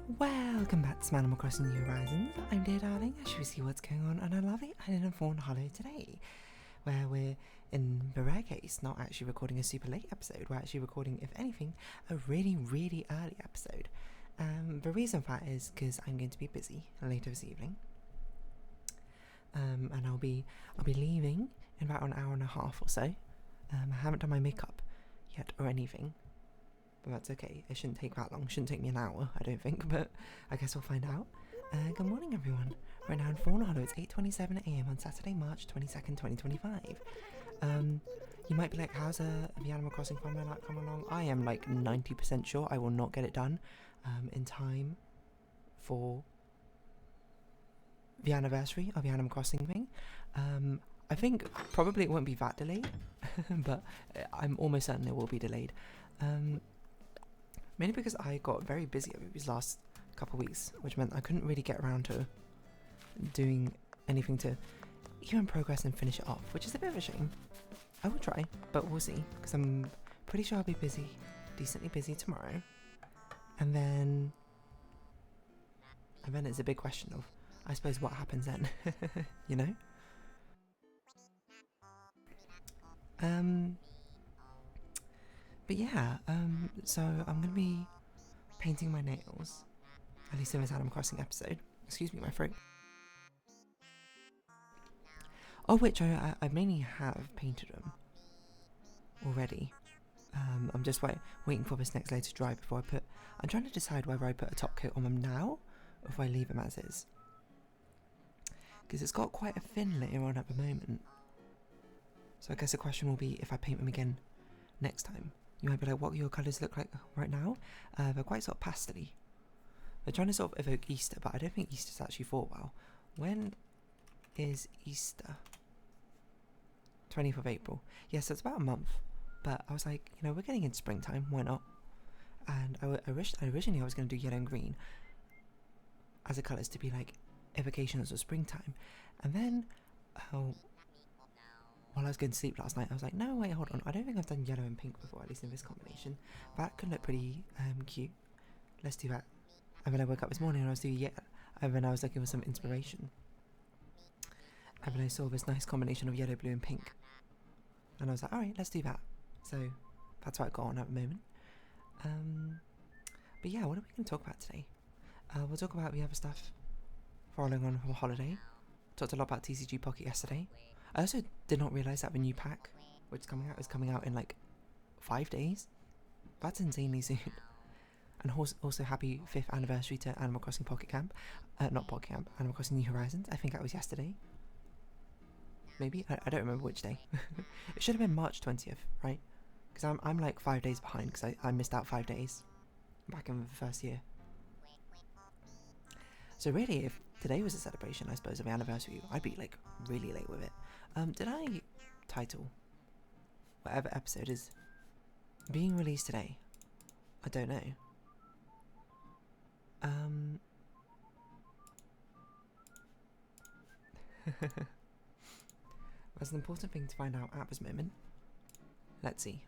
Welcome back to Animal Crossing New Horizons. I'm dear darling, as you see what's going on on our lovely island of Fawnhallow today, where we're, in the rare case, not actually recording a super late episode. We're actually recording, if anything, a really, really early episode. The reason for that is because I'm going to be busy later this evening, and I'll be leaving in about an hour and a half or so. I haven't done my makeup yet or anything. But that's okay, it shouldn't take that long, shouldn't take me an hour, I don't think, but I guess we'll find out. Good morning everyone, right now in Fawnhallow, it's 8:27 AM on Saturday, March 22nd, 2025. You might be like, how's the Animal Crossing Farmland app come along? I am like 90% sure I will not get it done in time for the anniversary of the Animal Crossing thing. I think probably it won't be that delayed, but I'm almost certain it will be delayed. Mainly because I got very busy over these last couple of weeks, which meant I couldn't really get around to doing anything to even progress and finish it off, which is a bit of a shame. I will try, but we'll see, because I'm pretty sure I'll be busy, decently busy tomorrow. And then it's a big question of, I suppose, what happens then, you know? But yeah, so I'm going to be painting my nails, at least in this Animal Crossing episode. Excuse me, my throat. Oh, which I mainly have painted them already. I'm just waiting for this next layer to dry before I'm trying to decide whether I put a top coat on them now, or if I leave them as is. Because it's got quite a thin layer on at the moment. So I guess the question will be if I paint them again next time. You might be like, what do your colours look like right now? They're quite sort of pastel-y. They're trying to sort of evoke Easter, but I don't think Easter's actually for a while. When is Easter? 20th of April. Yes, so it's about a month. But I was like, you know, we're getting into springtime, why not? And originally I was going to do yellow and green as the colours to be like evocations of springtime. And then, while I was going to sleep last night, I was like, no, wait, hold on. I don't think I've done yellow and pink before, at least in this combination. That could look pretty cute. Let's do that. And then I woke up this morning and I was doing and then I was looking for some inspiration. And then I saw this nice combination of yellow, blue and pink. And I was like, alright, let's do that. So that's what I got on at the moment. But yeah, what are we going to talk about today? We'll talk about the other stuff following on from a holiday. Talked a lot about TCG Pocket yesterday. I also did not realise that the new pack, which is coming out in like 5 days. That's insanely soon. And also happy 5th anniversary to Animal Crossing Pocket Camp. Not Pocket Camp, Animal Crossing New Horizons. I think that was yesterday. Maybe? I don't remember which day. It should have been March 20th, right? Because I'm like 5 days behind because I missed out 5 days back in the first year. So really, if today was a celebration, I suppose, of the anniversary, I'd be like really late with it. Did I title whatever episode is being released today? I don't know. There's an important thing to find out at this moment. Let's see.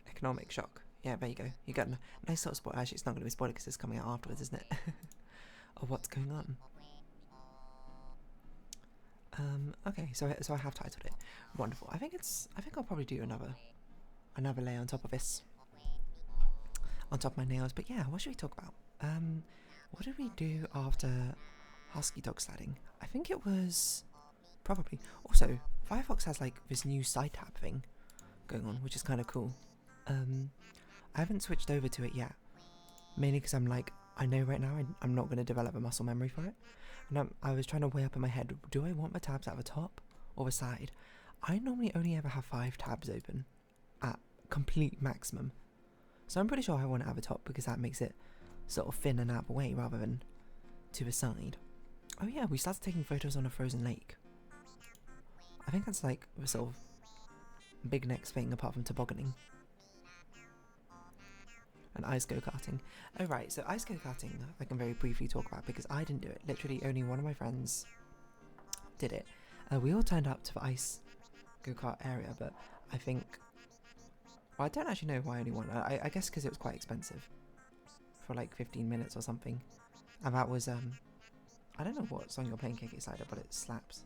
Economic shock. Yeah, there you go. You got a nice sort of spoiler. Actually, it's not going to be spoiled because it's coming out afterwards, isn't it? Of what's going on. Okay, so I have titled it. Wonderful. I think I'll probably do another layer on top of this. On top of my nails. But yeah, what should we talk about? What did we do after Husky Dog Sledding? I think it was probably. Also, Firefox has like this new side tab thing going on, which is kind of cool. I haven't switched over to it yet, mainly because I'm like, I know right now I'm not going to develop a muscle memory for it. And I was trying to weigh up in my head, do I want my tabs at the top or the side? I normally only ever have 5 tabs open at complete maximum. So I'm pretty sure I want it at the top because that makes it sort of thin and out of the way rather than to the side. Oh yeah, we started taking photos on a frozen lake. I think that's like the sort of big next thing apart from tobogganing. And ice go-karting. Oh right, so ice go-karting I can very briefly talk about because I didn't do it. Literally only one of my friends did it. We all turned up to the ice go-kart area, but I think... Well, I don't actually know why only one. I guess because it was quite expensive for like 15 minutes or something. And that was, I don't know what song you're playing, KK Slider, but it slaps.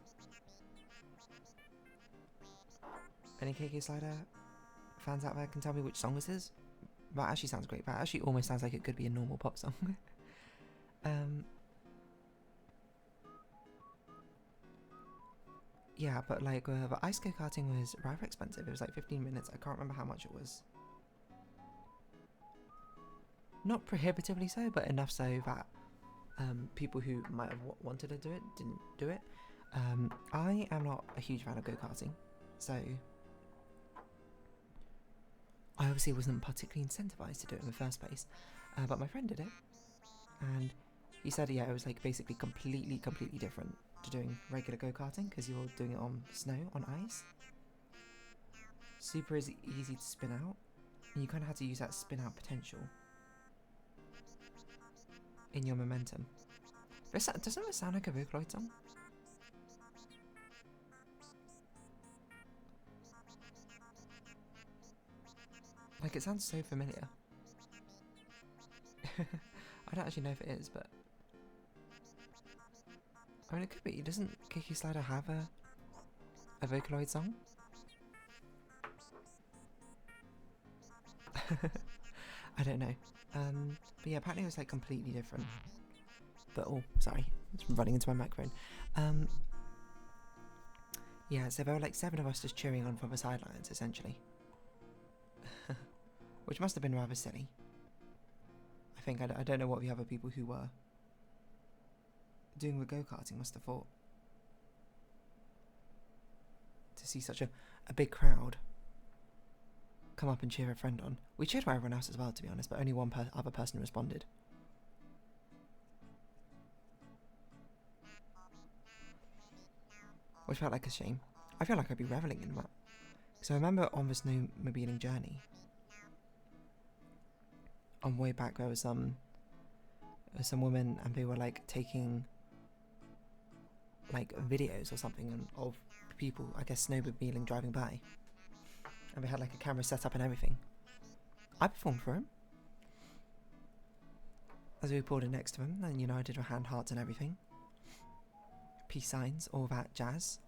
Any KK Slider fans out there can tell me which song this is? That actually sounds great. That actually almost sounds like it could be a normal pop song. Yeah, but like the ice go-karting was rather expensive. It was like 15 minutes. I can't remember how much it was. Not prohibitively so, but enough so that people who might have wanted to do it didn't do it. I am not a huge fan of go-karting, so I obviously wasn't particularly incentivized to do it in the first place. But my friend did it, and he said, yeah, it was like basically completely different to doing regular go-karting because you're doing it on snow, on ice. Super easy to spin out, and you kind of had to use that spin out potential in your momentum. Doesn't it sound like a Vocaloid song? Like, it sounds so familiar. I don't actually know if it is, but I mean, it could be. Doesn't KK Slider have a Vocaloid song? I don't know. But yeah, apparently it was like completely different. But oh, sorry, it's running into my microphone. Yeah, so there were like 7 of us just cheering on from the sidelines, essentially. Which must have been rather silly. I think, I don't know what the other people who were doing the go-karting must have thought. To see such a big crowd come up and cheer a friend on. We cheered for everyone else as well, to be honest, but only one other person responded. Which felt like a shame. I feel like I'd be revelling in that. So I remember on the snowmobiling journey, on the way back there was some women, and they were like taking like videos or something of people, I guess, snowmobiling driving by, and they had like a camera set up and everything. I performed for him as we pulled in next to him, and you know, I did our hand hearts and everything, peace signs, all that jazz.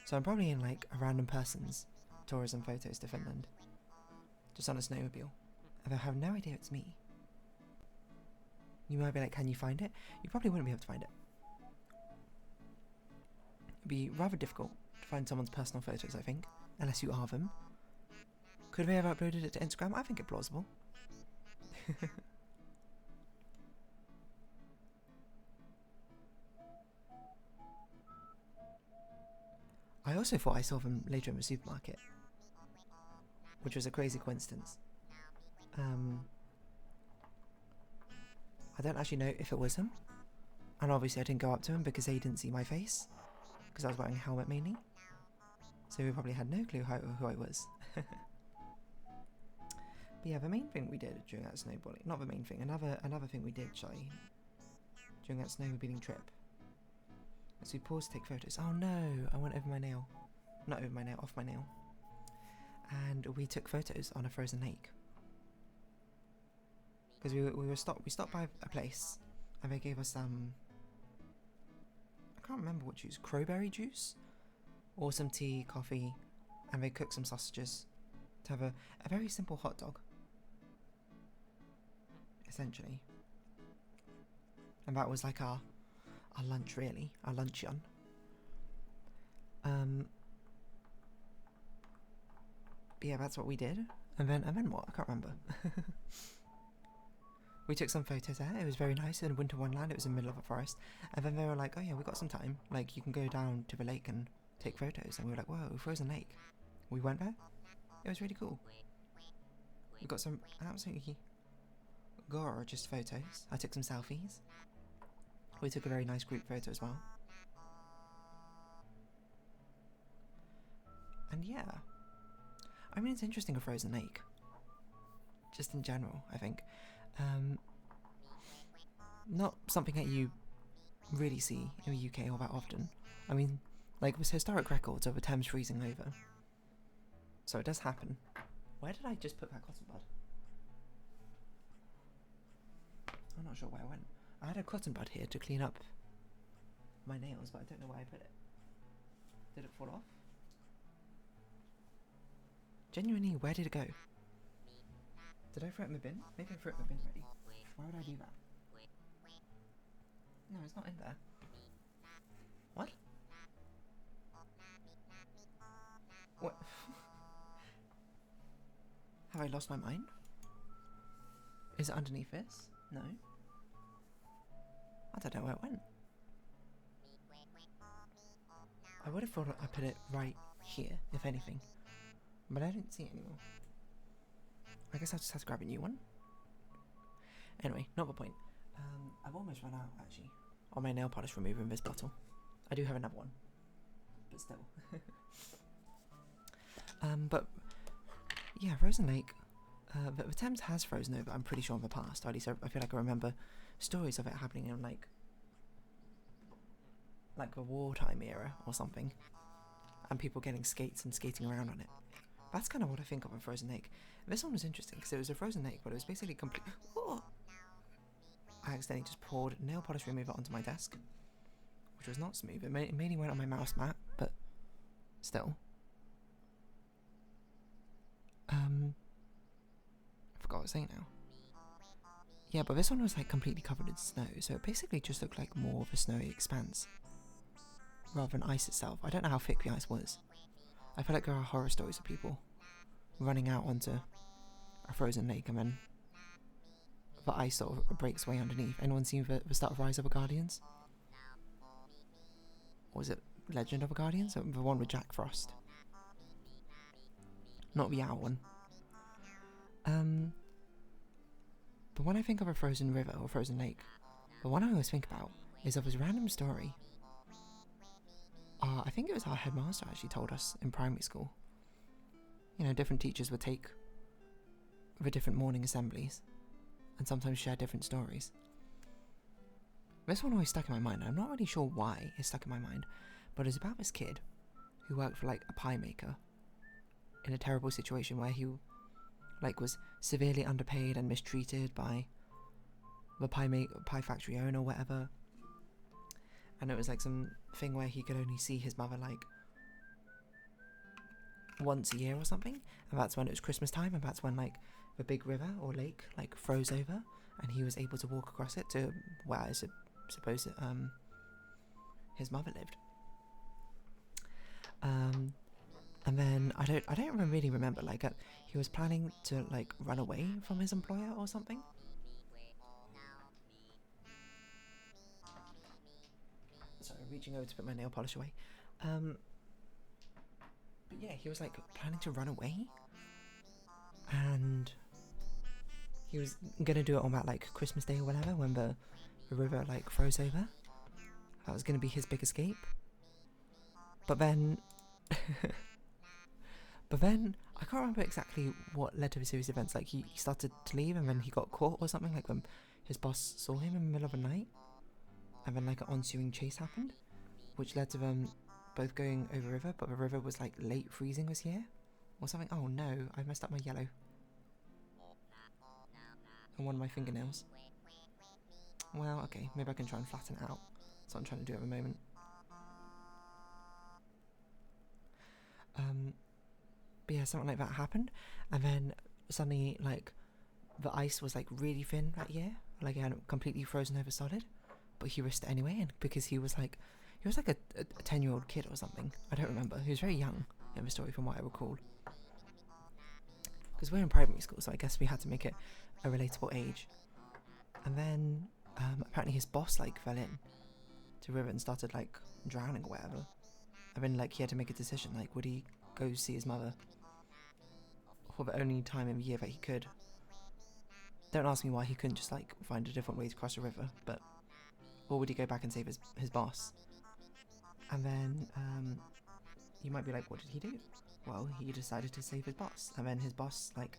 So I'm probably in like a random person's tourism photos to Finland, just on a snowmobile, and they have no idea it's me. You might be like, can you find it? You probably wouldn't be able to find it. It'd be rather difficult to find someone's personal photos, I think, unless you are them. Could they have uploaded it to Instagram? I think it's plausible. I also thought I saw them later in the supermarket, which was a crazy coincidence. I don't actually know if it was him, and obviously I didn't go up to him because they didn't see my face, because I was wearing a helmet mainly, so we probably had no clue who I was. But yeah, the main thing we did during that snowballing, not the main thing, another thing we did, during that snowmobiling trip, is we paused to take photos. Oh no, I went over my nail. Not over my nail, off my nail. And we took photos on a frozen lake. Because we stopped by a place, and they gave us I can't remember what juice, crowberry juice, or some tea, coffee, and they cooked some sausages to have a very simple hot dog, essentially. And that was like our lunch, really, our luncheon. But yeah, that's what we did. And then what? I can't remember. We took some photos there. It was very nice in Winter Wonderland. It was in the middle of a forest. And then they were like, oh yeah, we got some time. Like, you can go down to the lake and take photos. And we were like, whoa, frozen lake. We went there. It was really cool. We got some absolutely gorgeous photos. I took some selfies. We took a very nice group photo as well. And yeah, I mean, it's interesting, a frozen lake. Just in general, I think. Not something that you really see in the UK all that often. I mean, like, there's historic records of the Thames freezing over. So it does happen. Where did I just put that cotton bud? not sure where I went. I had a cotton bud here to clean up my nails, but I don't know where I put it. Did it fall off? Genuinely, where did it go? Did I throw it in the bin? Maybe I threw it in the bin already. Why would I do that? No, it's not in there. What? What? Have I lost my mind? Is it underneath this? No. I don't know where it went. I would have thought I put it right here, if anything. But I didn't see it anymore. I guess I just have to grab a new one. Anyway, not the point. I've almost run out, actually, on my nail polish remover in this bottle. I do have another one. But still. But, yeah, Frozen Lake. The Thames has frozen over, I'm pretty sure, in the past. Or at least I feel like I remember stories of it happening in, like the wartime era or something. And people getting skates and skating around on it. That's kind of what I think of a frozen lake. This one was interesting because it was a frozen lake, but it was basically complete. Oh! I accidentally just poured nail polish remover onto my desk, which was not smooth. It mainly went on my mouse mat, but still. I forgot what I was saying now. Yeah, but this one was like completely covered in snow, so it basically just looked like more of a snowy expanse rather than ice itself. I don't know how thick the ice was. I feel like there are horror stories of people running out onto a frozen lake and then the ice sort of breaks away underneath. Anyone seen the start of Rise of the Guardians? Or was it Legend of the Guardians? The one with Jack Frost. Not the owl one. But when I think of a frozen river or frozen lake, the one I always think about is of this random story. I think it was our headmaster actually told us in primary school. You know, different teachers would take the different morning assemblies and sometimes share different stories. This one always stuck in my mind. I'm not really sure why it stuck in my mind, but it's about this kid who worked for like a pie maker in a terrible situation where he was severely underpaid and mistreated by the pie factory owner or whatever. And it was like some thing where he could only see his mother like once a year or something, and that's when it was Christmas time, and that's when like the big river or lake like froze over and he was able to walk across it to where I suppose his mother lived. And then I don't really remember, like he was planning to like run away from his employer or something. Sorry, reaching over to put my nail polish away. But yeah, he was like planning to run away, and he was gonna do it on that like Christmas Day or whatever when the river like froze over. That was gonna be his big escape. But then I can't remember exactly what led to the series of events. Like he started to leave and then he got caught or something, like when his boss saw him in the middle of the night, and then like an ensuing chase happened, which led to them both going over the river, but the river was like late freezing this year or something. Oh no, I messed up my yellow on one of my fingernails. Well, okay, maybe I can try and flatten it out. That's what I'm trying to do at the moment. But yeah, something like that happened, and then suddenly like the ice was like really thin that year, like it hadn't completely frozen over solid, but he risked it anyway, and because he was like a 10-year-old kid or something. I don't remember. He was very young in the story from what I recall. Because we're in primary school, so I guess we had to make it a relatable age. And then apparently his boss like fell in to the river and started like drowning or whatever. And then like he had to make a decision, like would he go see his mother for the only time in the year that he could. Don't ask me why he couldn't just like find a different way to cross the river, but or would he go back and save his boss? And then you might be like, what did he do? Well, he decided to save his boss, and then his boss like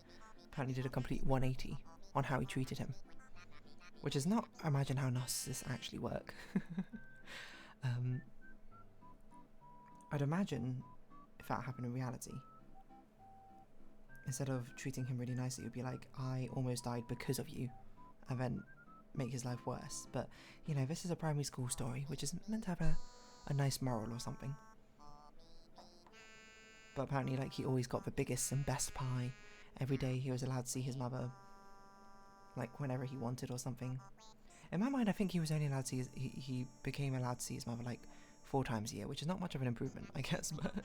apparently did a complete 180 on how he treated him, which is not, imagine how narcissists actually work. I'd imagine if that happened in reality, instead of treating him really nicely, it would be like, I almost died because of you, and then make his life worse. But, you know, this is a primary school story, which is meant to have a nice moral or something. But apparently, like, he always got the biggest and best pie. Every day he was allowed to see his mother, like, whenever he wanted or something. In my mind, I think he was only allowed to see he became allowed to see his mother, like, 4 times a year, which is not much of an improvement, I guess, but I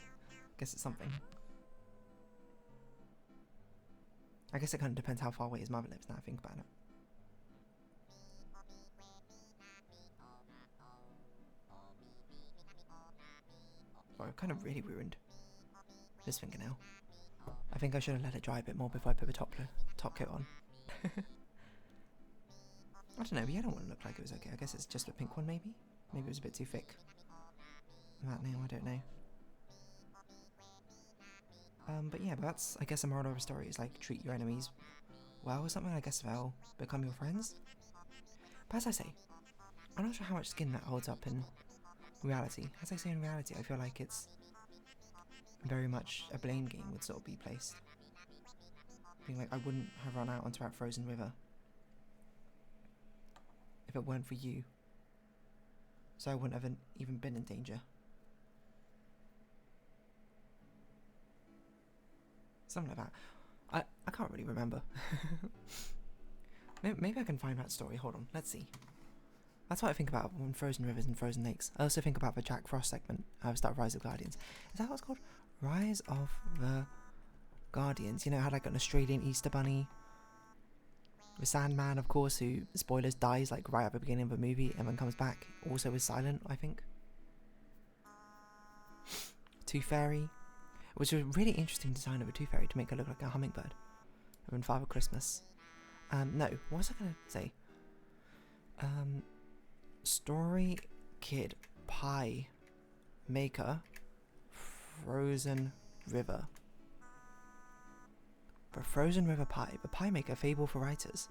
guess it's something. I guess it kind of depends how far away his mother lives now I think about it. Oh, I've kind of really ruined this fingernail. I think I should have let it dry a bit more before I put the top coat on. I don't know, but yeah, I don't want to look like it was okay. I guess it's just a pink one, maybe? Maybe it was a bit too thick. That nail, I don't know. But yeah, but that's, I guess, the moral of the story is, like, treat your enemies well or something. I guess they'll become your friends. But as I say, I'm not sure how much skin that holds up in reality. As I say, in reality, I feel like it's very much a blame game would sort of be placed. Being like, I wouldn't have run out onto that frozen river if it weren't for you. So I wouldn't have even been in danger. Something like that. I can't really remember. Maybe I can find that story. Hold on, let's see. That's what I think about when frozen rivers and frozen lakes. I also think about the Jack Frost segment of Star Rise of Guardians. Is that what it's called? Rise of the Guardians. You know, had like an Australian Easter Bunny. The Sandman, of course, who, spoilers, dies like right at the beginning of the movie and then comes back. Also is silent, I think. Tooth Fairy. Which was a really interesting design of a Tooth Fairy to make her look like a hummingbird. And then Father Christmas. No, what was I going to say? Story Kid Pie Maker Frozen River. The Frozen River Pie. The Pie Maker Fable for Writers.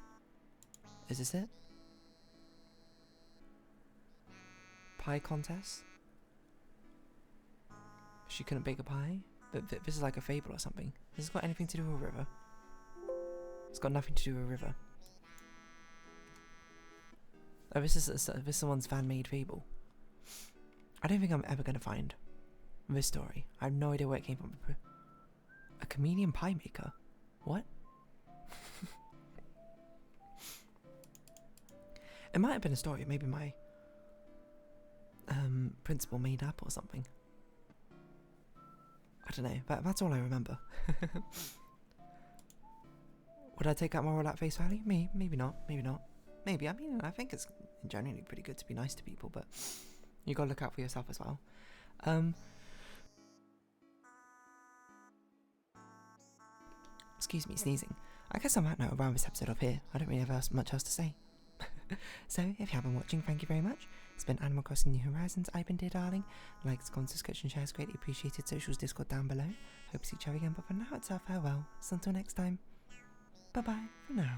Is this it? Pie contest? She couldn't bake a pie? But this is like a fable or something. Has this got anything to do with a river? It's got nothing to do with a river. Oh, this is someone's fan-made fable. I don't think I'm ever going to find this story. I have no idea where it came from. A comedian pie maker? What? It might have been a story. Maybe my principal made up or something. I don't know, but that's all I remember. Would I take that moral at face value? Maybe not, maybe not. Maybe, I mean, I think it's generally pretty good to be nice to people, but you gotta look out for yourself as well. Excuse me, sneezing. I guess I might know around this episode of here. I don't really have much else to say. So, if you have been watching, thank you very much. It's been Animal Crossing New Horizons. I've been Dear Darling. Likes, comments, subscription, shares, greatly appreciated. Socials, Discord down below. Hope to see each other again, but for now it's our farewell. So until next time, bye bye for now.